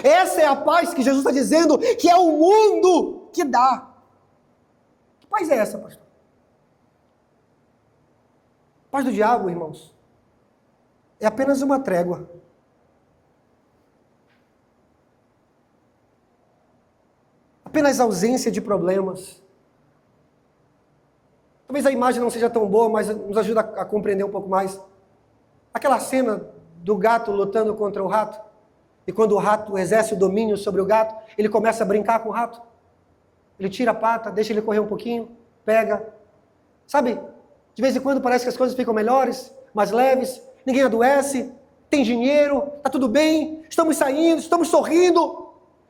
Essa é a paz que Jesus está dizendo que é o mundo que dá. Que paz é essa, pastor? A paz do diabo, irmãos, é apenas uma trégua. Apenas ausência de problemas. Talvez a imagem não seja tão boa, mas nos ajuda a compreender um pouco mais. Aquela cena do gato lutando contra o rato, e quando o rato exerce o domínio sobre o gato, ele começa a brincar com o rato. Ele tira a pata, deixa ele correr um pouquinho, pega. Sabe, de vez em quando parece que as coisas ficam melhores, mais leves, ninguém adoece, tem dinheiro, está tudo bem, estamos saindo, estamos sorrindo.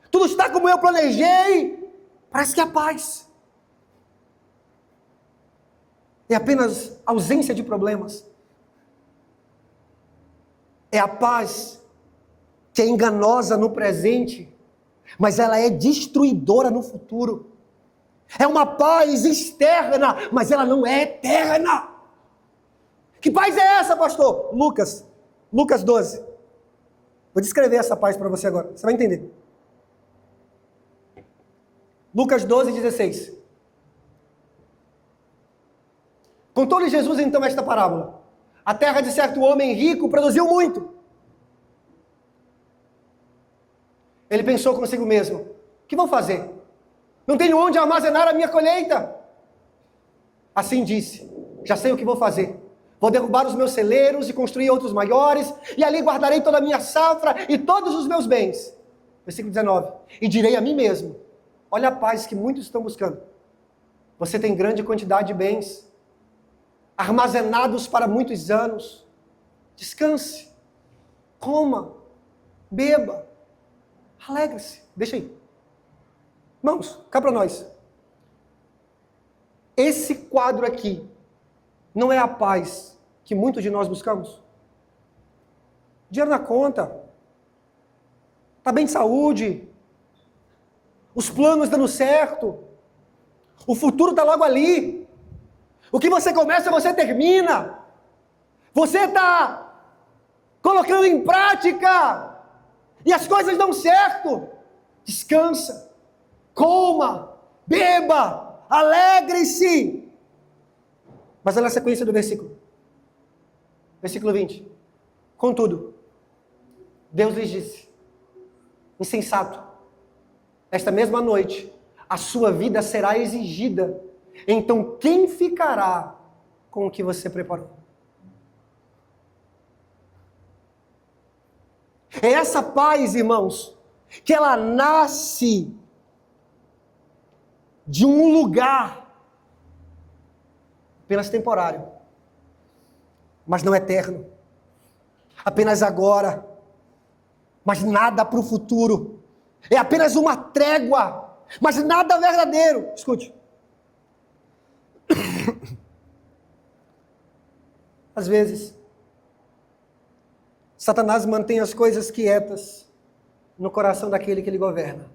Tudo está como eu planejei. Parece que é a paz. É apenas ausência de problemas. É a paz que é enganosa no presente, mas ela é destruidora no futuro. É uma paz externa, mas ela não é eterna. Que paz é essa, pastor? Lucas 12. Vou descrever essa paz para você agora, você vai entender. Lucas 12, 16. Contou-lhe Jesus então esta parábola. A terra de certo homem rico produziu muito. Ele pensou consigo mesmo: o que vou fazer? Não tenho onde armazenar a minha colheita. Assim disse: já sei o que vou fazer. Vou derrubar os meus celeiros e construir outros maiores, e ali guardarei toda a minha safra e todos os meus bens. Versículo 19. E direi a mim mesmo: olha a paz que muitos estão buscando. Você tem grande quantidade de bens, armazenados para muitos anos. Descanse, coma, beba, alegre-se. Deixa aí. Irmãos, cá para nós. Esse quadro aqui não é a paz que muitos de nós buscamos? Dinheiro na conta, está bem de saúde, os planos dando certo, o futuro está logo ali. O que você começa, você termina. Você está colocando em prática e as coisas dão certo. Descansa, coma, beba, alegre-se. Mas olha a sequência do versículo. Versículo 20. Contudo, Deus lhes disse: insensato, esta mesma noite a sua vida será exigida. Então quem ficará com o que você preparou? É essa paz, irmãos, que ela nasce de um lugar apenas temporário, mas não eterno. Apenas agora, mas nada para o futuro. É apenas uma trégua, mas nada verdadeiro. Escute. Às vezes, Satanás mantém as coisas quietas no coração daquele que ele governa.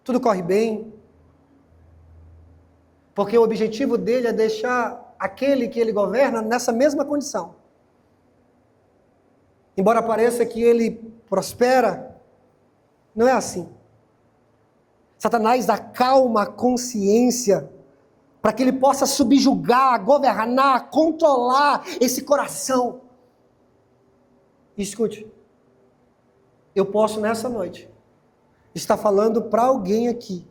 Tudo corre bem, porque o objetivo dele é deixar aquele que ele governa nessa mesma condição. Embora pareça que ele prospera, não é assim. Satanás acalma a consciência para que ele possa subjugar, governar, controlar esse coração. E escute, eu posso nessa noite estar falando para alguém aqui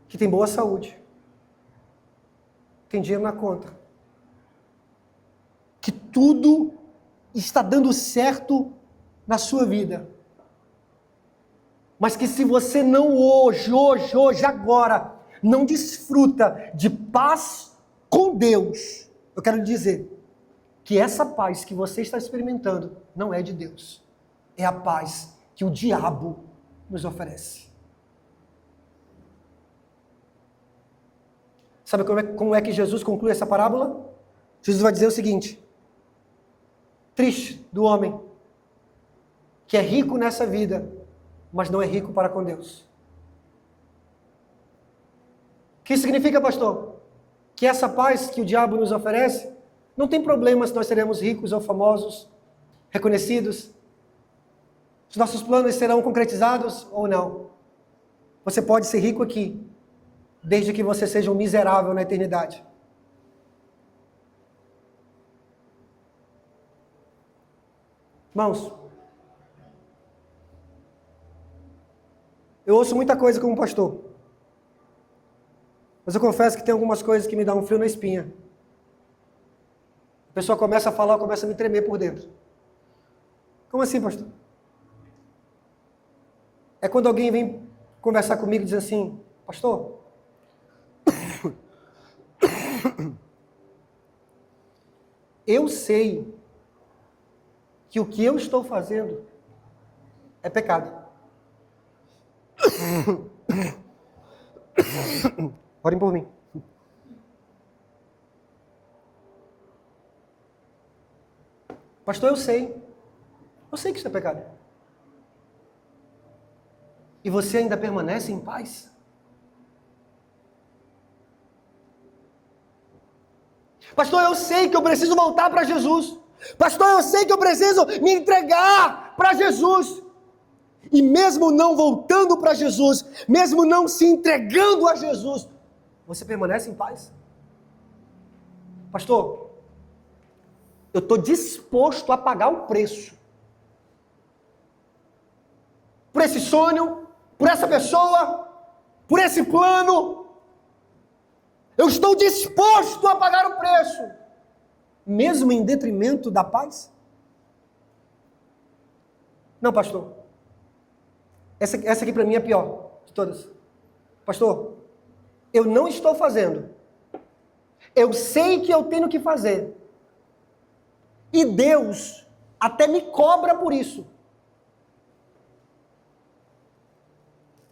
que tem boa saúde, tem dinheiro na conta, que tudo está dando certo na sua vida, mas que se você não hoje, agora, não desfruta de paz com Deus, eu quero lhe dizer que essa paz que você está experimentando não é de Deus, é a paz que o diabo nos oferece. Sabe como é que Jesus conclui essa parábola? Jesus vai dizer o seguinte: triste do homem que é rico nessa vida, mas não é rico para com Deus. O que significa, pastor? Que essa paz que o diabo nos oferece, não tem problema se nós seremos ricos ou famosos, reconhecidos, os nossos planos serão concretizados ou não. Você pode ser rico aqui, desde que você seja um miserável na eternidade. Irmãos, eu ouço muita coisa como pastor, mas eu confesso que tem algumas coisas que me dão um frio na espinha. A pessoa começa a falar, começa a me tremer por dentro. Como assim, pastor? É quando alguém vem conversar comigo e diz assim: pastor, eu sei que o que eu estou fazendo é pecado. Orem por mim. Pastor, eu sei que isso é pecado. E você ainda permanece em paz? Pastor, eu sei que eu preciso voltar para Jesus. Pastor, eu sei que eu preciso me entregar para Jesus. E mesmo não voltando para Jesus, mesmo não se entregando a Jesus, você permanece em paz? Pastor, eu estou disposto a pagar o preço por esse sonho, por essa pessoa, por esse plano. Eu estou disposto a pagar o preço, mesmo em detrimento da paz? Não, pastor. Essa aqui para mim é a pior de todas. Pastor, eu não estou fazendo. Eu sei que eu tenho que fazer. E Deus até me cobra por isso.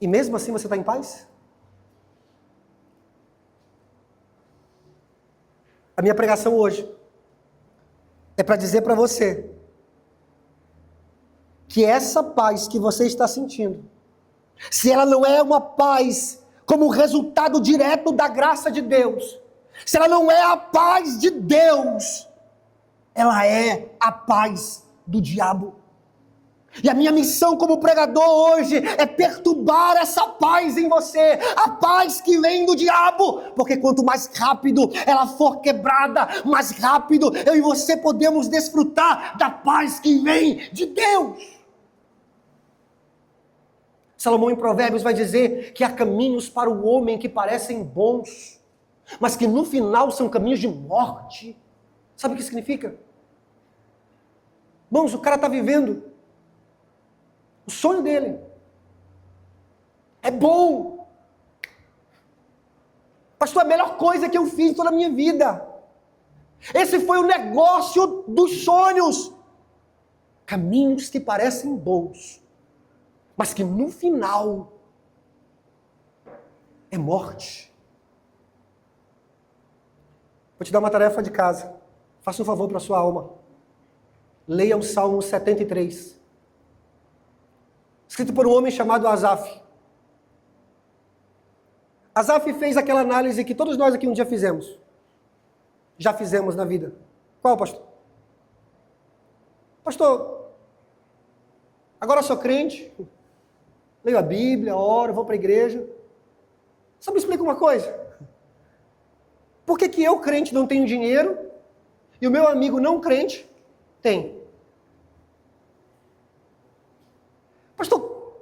E mesmo assim você está em paz? A minha pregação hoje é para dizer para você que essa paz que você está sentindo, se ela não é uma paz como resultado direto da graça de Deus, se ela não é a paz de Deus, ela é a paz do diabo. E a minha missão como pregador hoje é perturbar essa paz em você, a paz que vem do diabo, porque quanto mais rápido ela for quebrada, mais rápido eu e você podemos desfrutar da paz que vem de Deus. Salomão em Provérbios vai dizer que há caminhos para o homem que parecem bons, mas que no final são caminhos de morte. Sabe o que significa? Irmãos, o cara está vivendo o sonho dele. É bom. Pastor, a melhor coisa que eu fiz toda a minha vida. Esse foi o negócio dos sonhos. Caminhos que parecem bons, mas que no final é morte. Vou te dar uma tarefa de casa. Faça um favor para a sua alma. Leia o Salmo 73. Escrito por um homem chamado Asaf. Asaf fez aquela análise que todos nós aqui um dia fizemos. Já fizemos na vida. Qual, pastor? Pastor, agora eu sou crente, leio a Bíblia, oro, vou para a igreja. Só me explica uma coisa. Por que eu, crente, não tenho dinheiro e o meu amigo não crente tem? Pastor,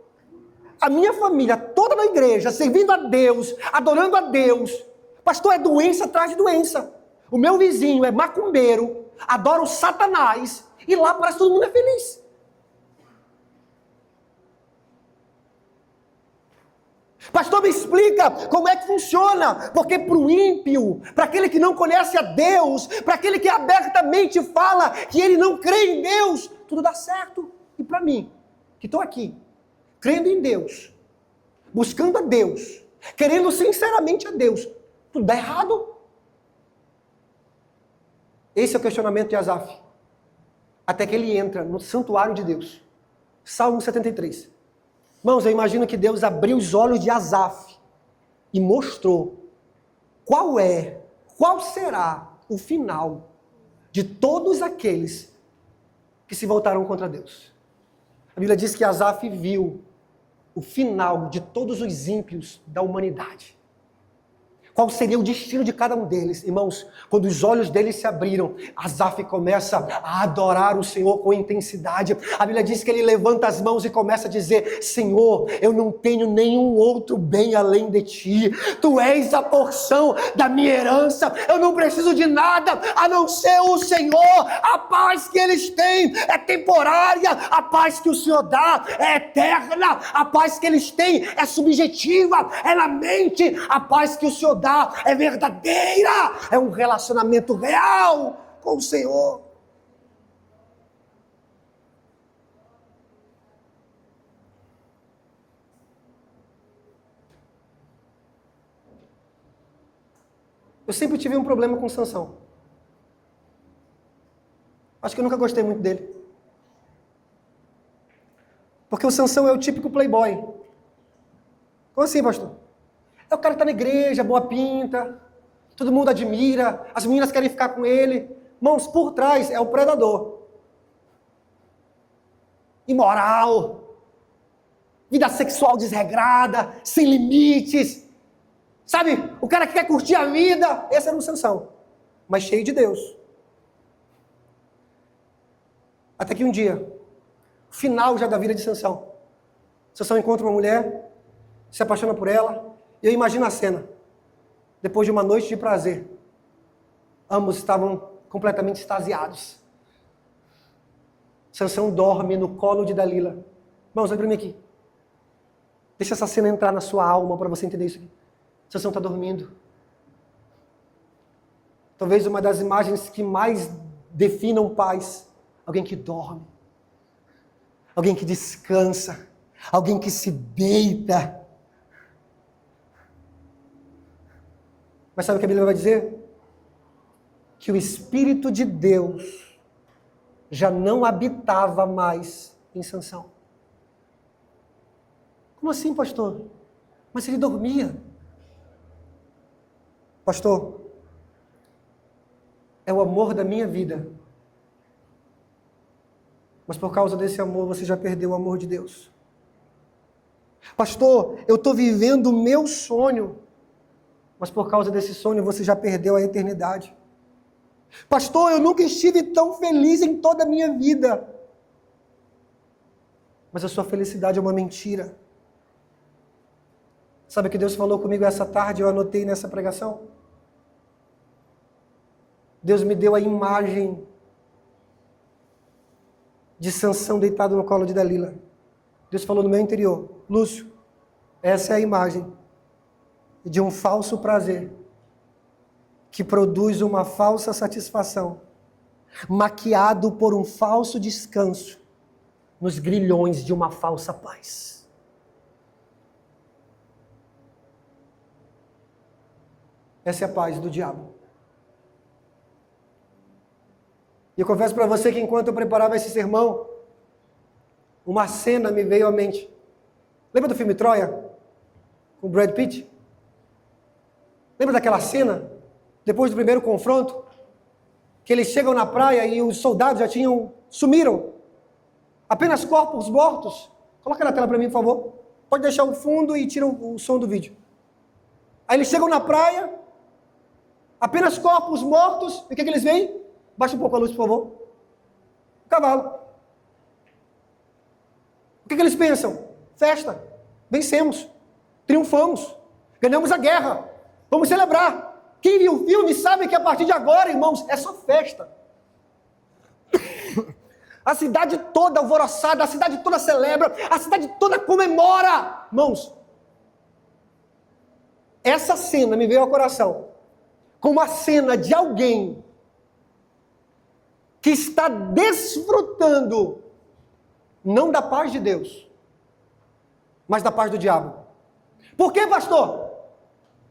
a minha família toda na igreja, servindo a Deus, adorando a Deus. Pastor, é doença atrás de doença. O meu vizinho é macumbeiro, adora o Satanás, e lá parece que todo mundo é feliz. Pastor, me explica como é que funciona, porque para o ímpio, para aquele que não conhece a Deus, para aquele que abertamente fala que ele não crê em Deus, tudo dá certo. E para mim, que estou aqui, crendo em Deus, buscando a Deus, querendo sinceramente a Deus, tudo dá errado. Esse é o questionamento de Asaf. Até que ele entra no santuário de Deus. Salmo 73. Irmãos, eu imagino que Deus abriu os olhos de Asaf e mostrou qual será o final de todos aqueles que se voltaram contra Deus. A Bíblia diz que Asaf viu o final de todos os ímpios da humanidade. Qual seria o destino de cada um deles? Irmãos, quando os olhos deles se abriram, Asaf começa a adorar o Senhor com intensidade. A Bíblia diz que ele levanta as mãos e começa a dizer: Senhor, eu não tenho nenhum outro bem além de ti. Tu és a porção da minha herança. Eu não preciso de nada a não ser o Senhor. A paz que eles têm é temporária. A paz que o Senhor dá é eterna. A paz que eles têm é subjetiva, é na mente. A paz que o Senhor dá é verdadeira, é um relacionamento real com o Senhor. Eu sempre tive um problema com Sansão. Acho que eu nunca gostei muito dele. Porque o Sansão é o típico playboy. Como assim, pastor? É o cara que está na igreja, boa pinta, todo mundo admira, as meninas querem ficar com ele. Mãos, por trás é o predador. Imoral, vida sexual desregrada, sem limites. Sabe, o cara que quer curtir a vida, esse era o Sansão, mas cheio de Deus. Até que um dia, final já da vida de Sansão, Sansão encontra uma mulher, se apaixona por ela. E eu imagino a cena. Depois de uma noite de prazer, ambos estavam completamente extasiados. Sansão dorme no colo de Dalila. Irmãos, olha para mim aqui. Deixa essa cena entrar na sua alma para você entender isso aqui. Sansão está dormindo. Talvez uma das imagens que mais definam paz. Alguém que dorme. Alguém que descansa. Alguém que se deita. Mas sabe o que a Bíblia vai dizer? Que o Espírito de Deus já não habitava mais em Sansão. Como assim, pastor? Mas ele dormia. Pastor, é o amor da minha vida Mas por causa desse amor, você já perdeu o amor de Deus. Pastor, eu estou vivendo o meu sonho. Mas por causa desse sonho, você já perdeu a eternidade. Pastor, eu nunca estive tão feliz em toda a minha vida. Mas a sua felicidade é uma mentira. Sabe o que Deus falou comigo essa tarde? Eu anotei nessa pregação. Deus me deu a imagem de Sansão deitado no colo de Dalila. Deus falou no meu interior: Lúcio, essa é a imagem de um falso prazer que produz uma falsa satisfação, maquiado por um falso descanso nos grilhões de uma falsa paz. Essa é a paz do diabo. E eu confesso para você que enquanto eu preparava esse sermão, uma cena me veio à mente. Lembra do filme Troia? Com Brad Pitt? Lembra daquela cena? Depois do primeiro confronto? Que eles chegam na praia e os soldados já sumiram. Apenas corpos mortos. Coloca na tela para mim, por favor. Pode deixar o fundo e tira o som do vídeo. Aí eles chegam na praia, apenas corpos mortos. E o que eles veem? Baixa um pouco a luz, por favor. O cavalo. O que eles pensam? Festa. Vencemos. Triunfamos. Ganhamos a guerra. Vamos celebrar. Quem viu o filme sabe que a partir de agora, irmãos, é só festa. A cidade toda alvoroçada, a cidade toda celebra, a cidade toda comemora. Irmãos, essa cena me veio ao coração como a cena de alguém que está desfrutando não da paz de Deus, mas da paz do diabo. Por quê, pastor?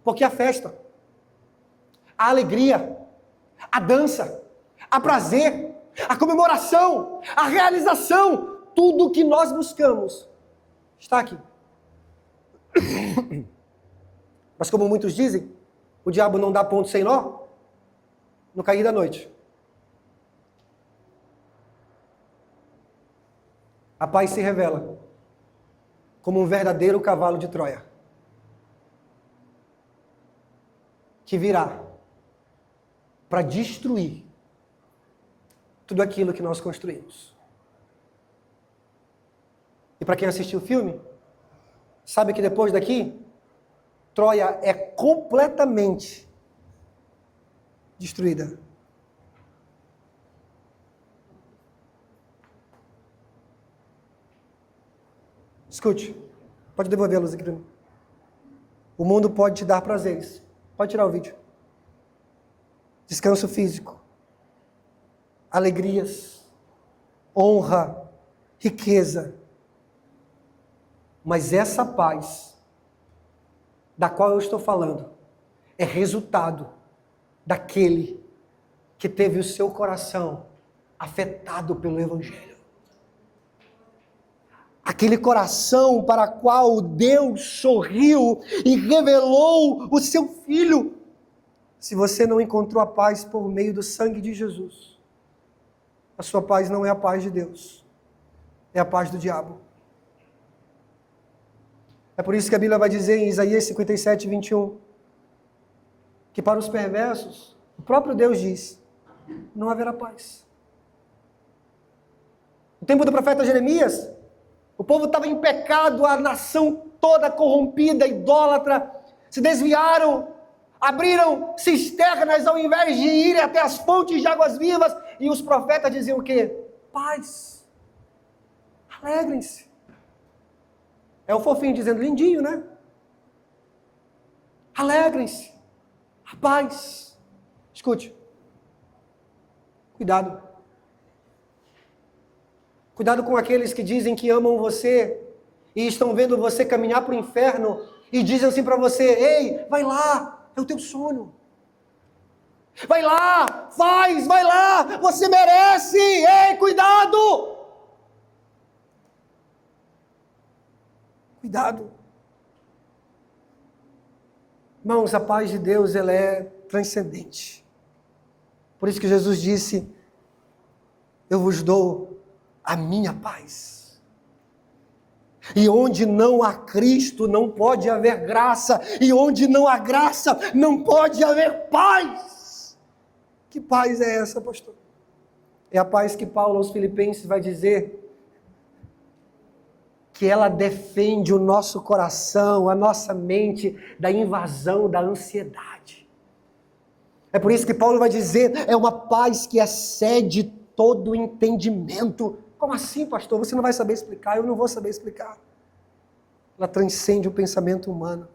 Porque a festa, a alegria, a dança, a prazer, a comemoração, a realização, tudo que nós buscamos está aqui. Mas como muitos dizem, o diabo não dá ponto sem nó no cair da noite. A paz se revela como um verdadeiro cavalo de Troia, que virá para destruir tudo aquilo que nós construímos. E para quem assistiu o filme, sabe que depois daqui, Troia é completamente destruída. Escute, pode devolver a luz aqui para mim. O mundo pode te dar prazeres. Pode tirar o vídeo. Descanso físico, alegrias, honra, riqueza. Mas essa paz, da qual eu estou falando, é resultado daquele que teve o seu coração afetado pelo Evangelho. Aquele coração para o qual Deus sorriu e revelou o seu Filho. Se você não encontrou a paz por meio do sangue de Jesus, a sua paz não é a paz de Deus, é a paz do diabo. É por isso que a Bíblia vai dizer em Isaías 57, 21, que para os perversos, o próprio Deus diz, não haverá paz. No tempo do profeta Jeremias, o povo estava em pecado, a nação toda corrompida, idólatra, se desviaram, abriram cisternas ao invés de ir até as fontes de águas vivas, e os profetas diziam o quê? Paz, alegrem-se. É o fofinho dizendo, lindinho, né? Alegrem-se, a paz. Escute, cuidado. Cuidado com aqueles que dizem que amam você e estão vendo você caminhar para o inferno e dizem assim para você, ei, vai lá, é o teu sonho. Vai lá, faz, vai lá, você merece, ei, cuidado. Cuidado. Irmãos, a paz de Deus, ela é transcendente. Por isso que Jesus disse, eu vos dou a minha paz. E onde não há Cristo, não pode haver graça. E onde não há graça, não pode haver paz. Que paz é essa, pastor? É a paz que Paulo aos Filipenses vai dizer que ela defende o nosso coração, a nossa mente da invasão da ansiedade. É por isso que Paulo vai dizer, é uma paz que excede todo o entendimento. Como assim, pastor? Você não vai saber explicar, eu não vou saber explicar. Ela transcende o pensamento humano.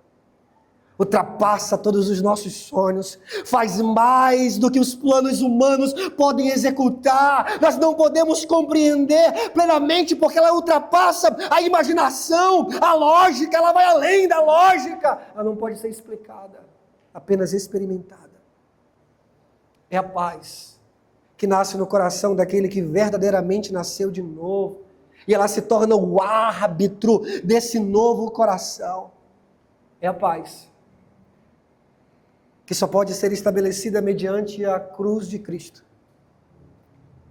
Ultrapassa todos os nossos sonhos, faz mais do que os planos humanos podem executar. Nós não podemos compreender plenamente porque ela ultrapassa a imaginação, a lógica, ela vai além da lógica. Ela não pode ser explicada, apenas experimentada. É a paz que nasce no coração daquele que verdadeiramente nasceu de novo. E ela se torna o árbitro desse novo coração. É a paz que só pode ser estabelecida mediante a cruz de Cristo,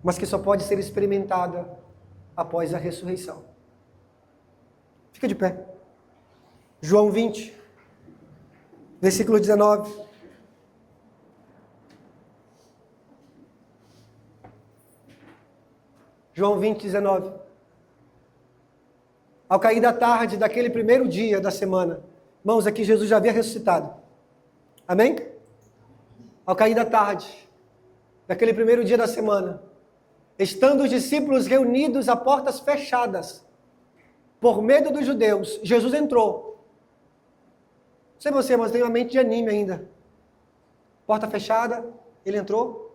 mas que só pode ser experimentada após a ressurreição. Fica de pé. João 20, versículo 19. João 20, 19. Ao cair da tarde daquele primeiro dia da semana, irmãos, aqui Jesus já havia ressuscitado. Amém? Ao cair da tarde, daquele primeiro dia da semana, estando os discípulos reunidos a portas fechadas, por medo dos judeus, Jesus entrou. Não sei você, mas tem uma mente de anime ainda. Porta fechada, ele entrou.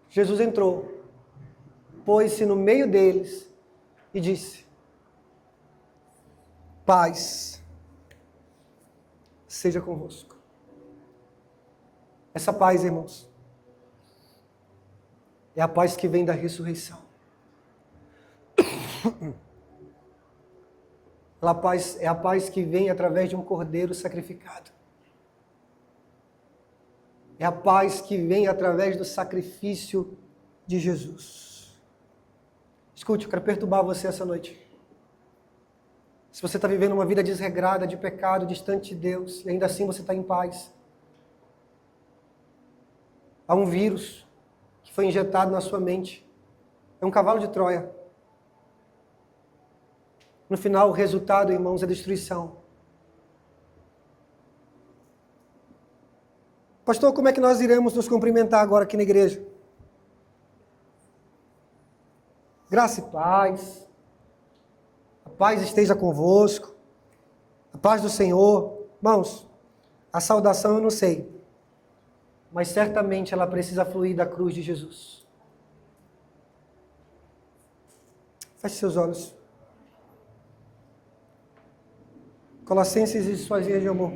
Jesus entrou, pôs-se no meio deles e disse: paz seja convosco. Essa paz, irmãos, é a paz que vem da ressurreição. É a paz que vem através de um cordeiro sacrificado. É a paz que vem através do sacrifício de Jesus. Escute, eu quero perturbar você essa noite. Se você está vivendo uma vida desregrada, de pecado, distante de Deus, e ainda assim você está em paz, há um vírus que foi injetado na sua mente. É um cavalo de Troia. No final, o resultado, irmãos, é destruição. Pastor, como é que nós iremos nos cumprimentar agora aqui na igreja? Graça e paz. A paz esteja convosco. A paz do Senhor. Irmãos, a saudação eu não sei. Mas certamente ela precisa fluir da cruz de Jesus. Feche seus olhos. Colossenses e suas linhas de amor.